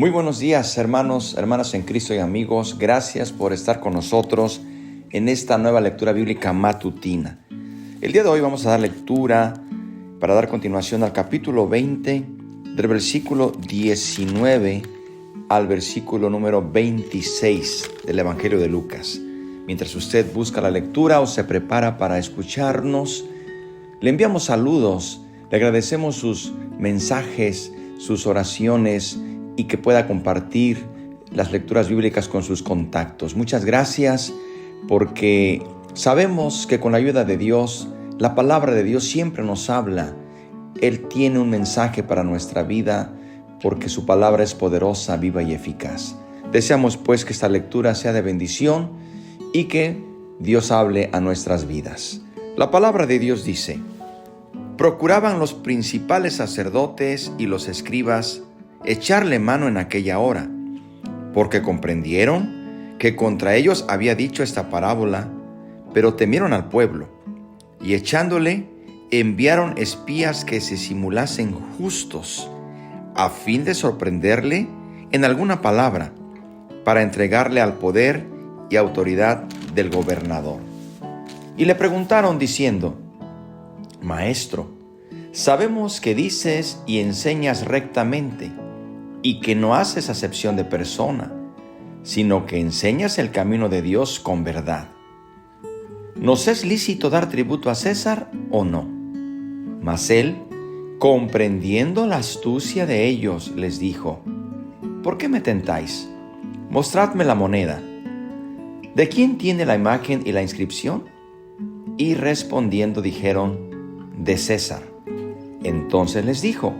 Muy buenos días, hermanos, hermanas en Cristo y amigos. Gracias por estar con nosotros en esta nueva lectura bíblica matutina. El día de hoy vamos a dar lectura para dar continuación al capítulo 20, del versículo 19 al versículo número 26 del Evangelio de Lucas. Mientras usted busca la lectura o se prepara para escucharnos, le enviamos saludos, le agradecemos sus mensajes, sus oraciones y que pueda compartir las lecturas bíblicas con sus contactos. Muchas gracias, porque sabemos que con la ayuda de Dios, la palabra de Dios siempre nos habla. Él tiene un mensaje para nuestra vida, porque su palabra es poderosa, viva y eficaz. Deseamos pues que esta lectura sea de bendición y que Dios hable a nuestras vidas. La palabra de Dios dice: procuraban los principales sacerdotes y los escribas echarle mano en aquella hora, porque comprendieron que contra ellos había dicho esta parábola, pero temieron al pueblo, y echándole, enviaron espías que se simulasen justos, a fin de sorprenderle en alguna palabra, para entregarle al poder y autoridad del gobernador. Y le preguntaron diciendo: Maestro, sabemos que dices y enseñas rectamente, y que no haces acepción de persona, sino que enseñas el camino de Dios con verdad. ¿Nos es lícito dar tributo a César o no? Mas él, comprendiendo la astucia de ellos, les dijo: ¿por qué me tentáis? Mostradme la moneda. ¿De quién tiene la imagen y la inscripción? Y respondiendo dijeron: de César. Entonces les dijo: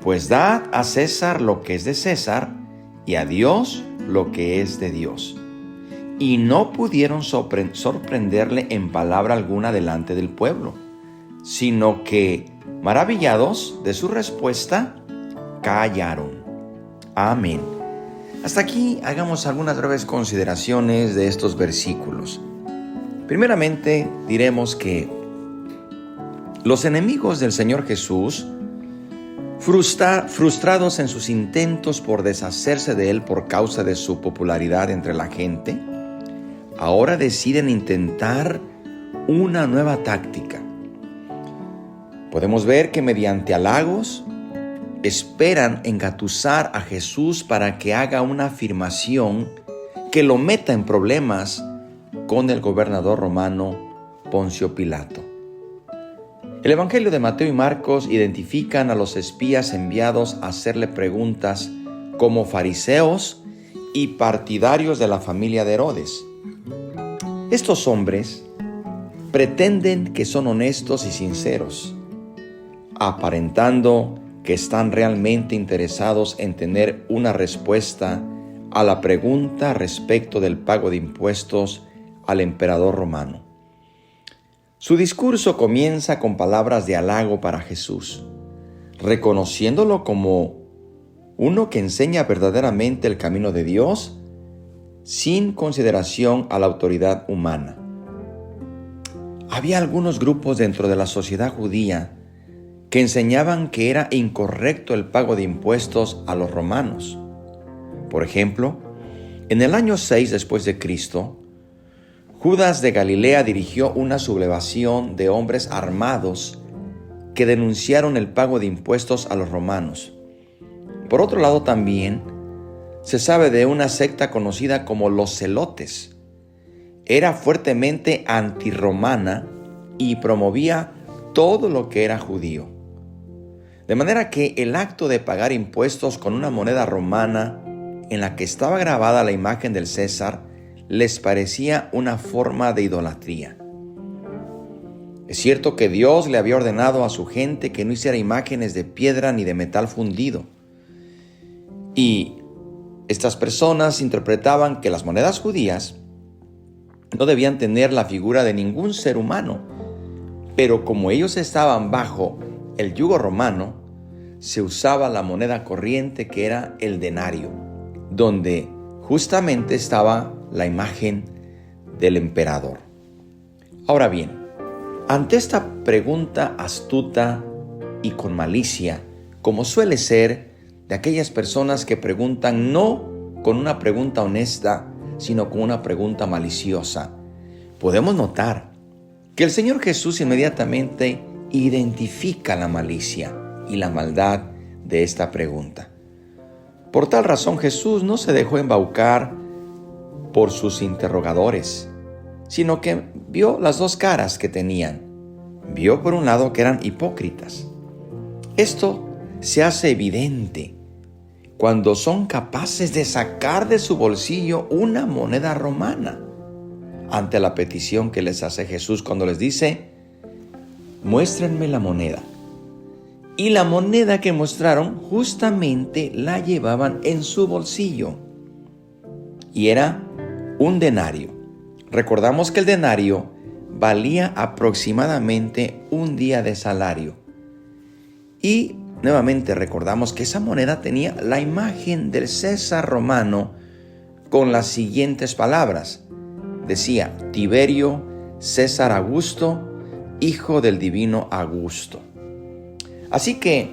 pues dad a César lo que es de César, y a Dios lo que es de Dios. Y no pudieron sorprenderle en palabra alguna delante del pueblo, sino que, maravillados de su respuesta, callaron. Amén. Hasta aquí hagamos algunas breves consideraciones de estos versículos. Primeramente, diremos que los enemigos del Señor Jesús, frustrados en sus intentos por deshacerse de Él por causa de su popularidad entre la gente, ahora deciden intentar una nueva táctica. Podemos ver que mediante halagos esperan engatusar a Jesús para que haga una afirmación que lo meta en problemas con el gobernador romano Poncio Pilato. El Evangelio de Mateo y Marcos identifican a los espías enviados a hacerle preguntas como fariseos y partidarios de la familia de Herodes. Estos hombres pretenden que son honestos y sinceros, aparentando que están realmente interesados en tener una respuesta a la pregunta respecto del pago de impuestos al emperador romano. Su discurso comienza con palabras de halago para Jesús, reconociéndolo como uno que enseña verdaderamente el camino de Dios sin consideración a la autoridad humana. Había algunos grupos dentro de la sociedad judía que enseñaban que era incorrecto el pago de impuestos a los romanos. Por ejemplo, en el año 6 después de Cristo, Judas de Galilea dirigió una sublevación de hombres armados que denunciaron el pago de impuestos a los romanos. Por otro lado, también se sabe de una secta conocida como los celotes. Era fuertemente antirromana y promovía todo lo que era judío. De manera que el acto de pagar impuestos con una moneda romana en la que estaba grabada la imagen del César les parecía una forma de idolatría. Es cierto que Dios le había ordenado a su gente que no hiciera imágenes de piedra ni de metal fundido. Y estas personas interpretaban que las monedas judías no debían tener la figura de ningún ser humano. Pero como ellos estaban bajo el yugo romano, se usaba la moneda corriente, que era el denario, donde justamente estaba la imagen del emperador. Ahora bien, ante esta pregunta astuta y con malicia, como suele ser de aquellas personas que preguntan no con una pregunta honesta, sino con una pregunta maliciosa. Podemos notar que el Señor Jesús inmediatamente identifica la malicia y la maldad de esta pregunta. Por tal razón, Jesús no se dejó embaucar por sus interrogadores, sino que vio las dos caras que tenían. Vio por un lado que eran hipócritas. Esto se hace evidente cuando son capaces de sacar de su bolsillo una moneda romana ante la petición que les hace Jesús cuando les dice: muéstrenme la moneda. Y la moneda que mostraron justamente la llevaban en su bolsillo. Y era un denario. Recordamos que el denario valía aproximadamente un día de salario. Y nuevamente recordamos que esa moneda tenía la imagen del César romano con las siguientes palabras. Decía: Tiberio César Augusto, hijo del divino Augusto. Así que,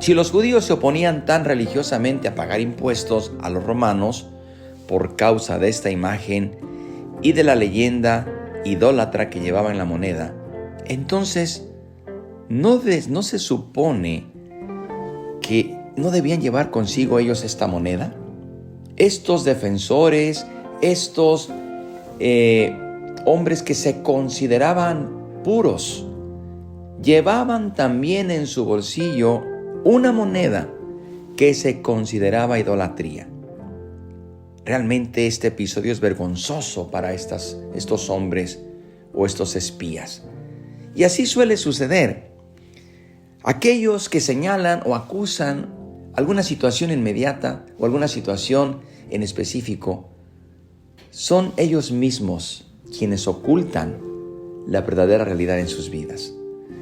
si los judíos se oponían tan religiosamente a pagar impuestos a los romanos por causa de esta imagen y de la leyenda idólatra que llevaba en la moneda, entonces ¿no se supone que no debían llevar consigo ellos esta moneda? Estos defensores, estos hombres que se consideraban puros, llevaban también en su bolsillo una moneda que se consideraba idolatría. Realmente este episodio es vergonzoso para estos hombres o estos espías. Y así suele suceder. Aquellos que señalan o acusan alguna situación inmediata o alguna situación en específico, son ellos mismos quienes ocultan la verdadera realidad en sus vidas.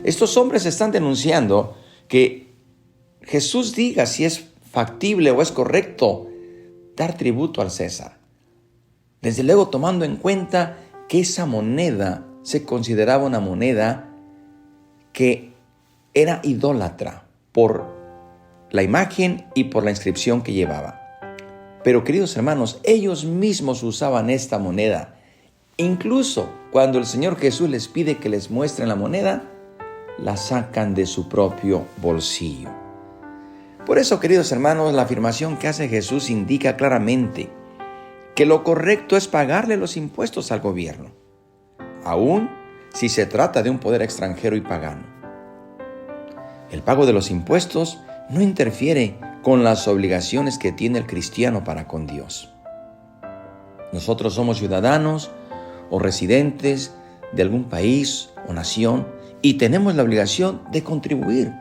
Estos hombres están denunciando que Jesús diga si es factible o es correcto dar tributo al César. Desde luego tomando en cuenta que esa moneda se consideraba una moneda que era idólatra por la imagen y por la inscripción que llevaba. Pero queridos hermanos, ellos mismos usaban esta moneda. Incluso cuando el Señor Jesús les pide que les muestren la moneda, la sacan de su propio bolsillo. Por eso, queridos hermanos, la afirmación que hace Jesús indica claramente que lo correcto es pagarle los impuestos al gobierno, aun si se trata de un poder extranjero y pagano. El pago de los impuestos no interfiere con las obligaciones que tiene el cristiano para con Dios. Nosotros somos ciudadanos o residentes de algún país o nación y tenemos la obligación de contribuir.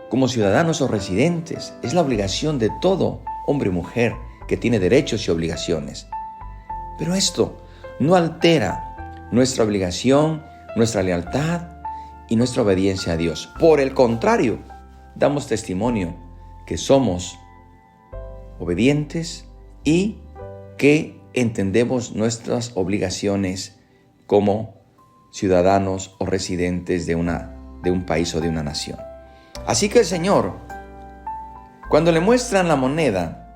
Como ciudadanos o residentes, es la obligación de todo hombre y mujer que tiene derechos y obligaciones. Pero esto no altera nuestra obligación, nuestra lealtad y nuestra obediencia a Dios. Por el contrario, damos testimonio que somos obedientes y que entendemos nuestras obligaciones como ciudadanos o residentes de un país o de una nación. Así que el Señor, cuando le muestran la moneda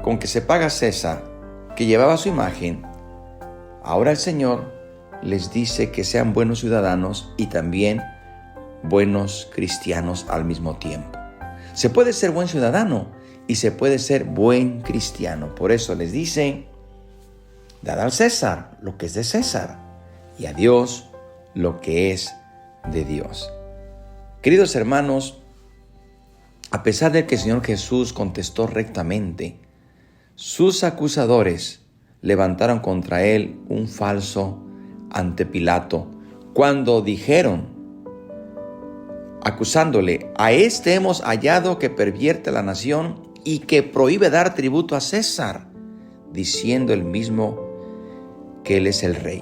con que se paga César, que llevaba su imagen, ahora el Señor les dice que sean buenos ciudadanos y también buenos cristianos al mismo tiempo. Se puede ser buen ciudadano y se puede ser buen cristiano. Por eso les dice: dad al César lo que es de César y a Dios lo que es de Dios. Queridos hermanos, a pesar de que el Señor Jesús contestó rectamente, sus acusadores levantaron contra él un falso ante Pilato cuando dijeron, acusándole: a este hemos hallado que pervierte la nación y que prohíbe dar tributo a César, diciendo él mismo que él es el rey.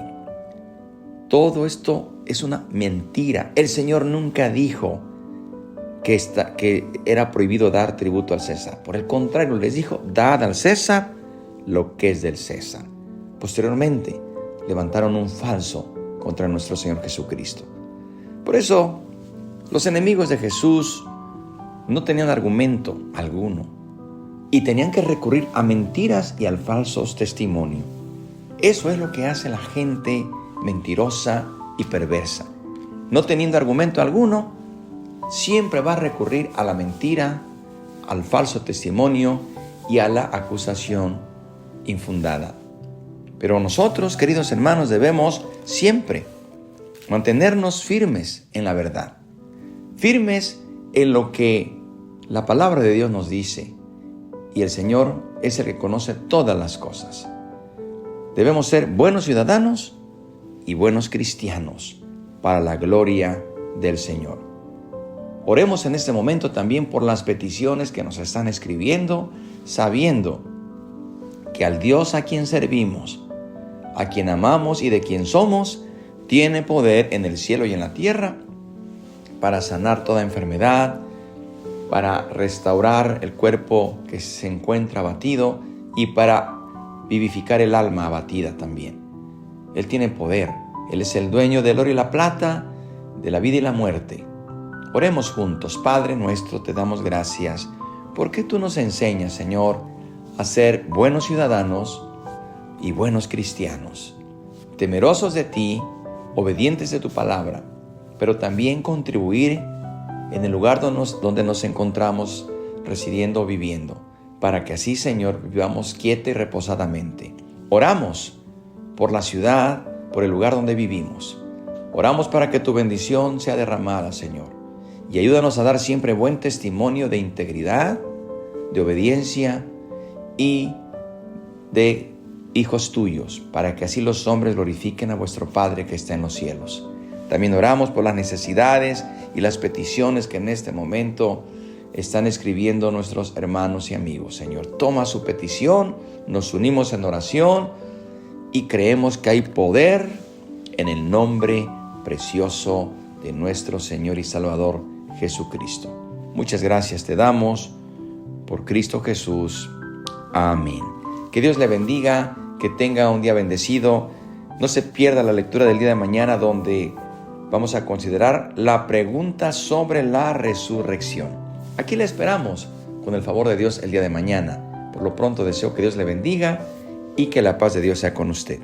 Todo esto es una mentira. El Señor nunca dijo que era prohibido dar tributo al César. Por el contrario, les dijo: dad al César lo que es del César. Posteriormente, levantaron un falso contra nuestro Señor Jesucristo. Por eso, los enemigos de Jesús no tenían argumento alguno y tenían que recurrir a mentiras y al falso testimonio. Eso es lo que hace la gente mentirosa y perversa. No teniendo argumento alguno, siempre va a recurrir a la mentira, al falso testimonio y a la acusación infundada. Pero nosotros, queridos hermanos, debemos siempre mantenernos firmes en la verdad, firmes en lo que la palabra de Dios nos dice, y el Señor es el que conoce todas las cosas. Debemos ser buenos ciudadanos y buenos cristianos para la gloria del Señor. Oremos en este momento también por las peticiones que nos están escribiendo, sabiendo que al Dios a quien servimos, a quien amamos y de quien somos, tiene poder en el cielo y en la tierra para sanar toda enfermedad, para restaurar el cuerpo que se encuentra abatido y para vivificar el alma abatida también. Él tiene poder. Él es el dueño del oro y la plata, de la vida y la muerte. Oremos juntos. Padre nuestro, te damos gracias porque tú nos enseñas, Señor, a ser buenos ciudadanos y buenos cristianos, temerosos de ti, obedientes de tu palabra, pero también contribuir en el lugar donde nos encontramos residiendo o viviendo, para que así, Señor, vivamos quieta y reposadamente. Oramos por la ciudad, por el lugar donde vivimos. Oramos para que tu bendición sea derramada, Señor, y ayúdanos a dar siempre buen testimonio de integridad, de obediencia y de hijos tuyos, para que así los hombres glorifiquen a vuestro Padre que está en los cielos. También oramos por las necesidades y las peticiones que en este momento están escribiendo nuestros hermanos y amigos. Señor, toma su petición, nos unimos en oración y creemos que hay poder en el nombre precioso de nuestro Señor y Salvador Jesucristo. Muchas gracias te damos por Cristo Jesús. Amén. Que Dios le bendiga, que tenga un día bendecido. No se pierda la lectura del día de mañana, donde vamos a considerar la pregunta sobre la resurrección. Aquí le esperamos con el favor de Dios el día de mañana. Por lo pronto deseo que Dios le bendiga y que la paz de Dios sea con usted.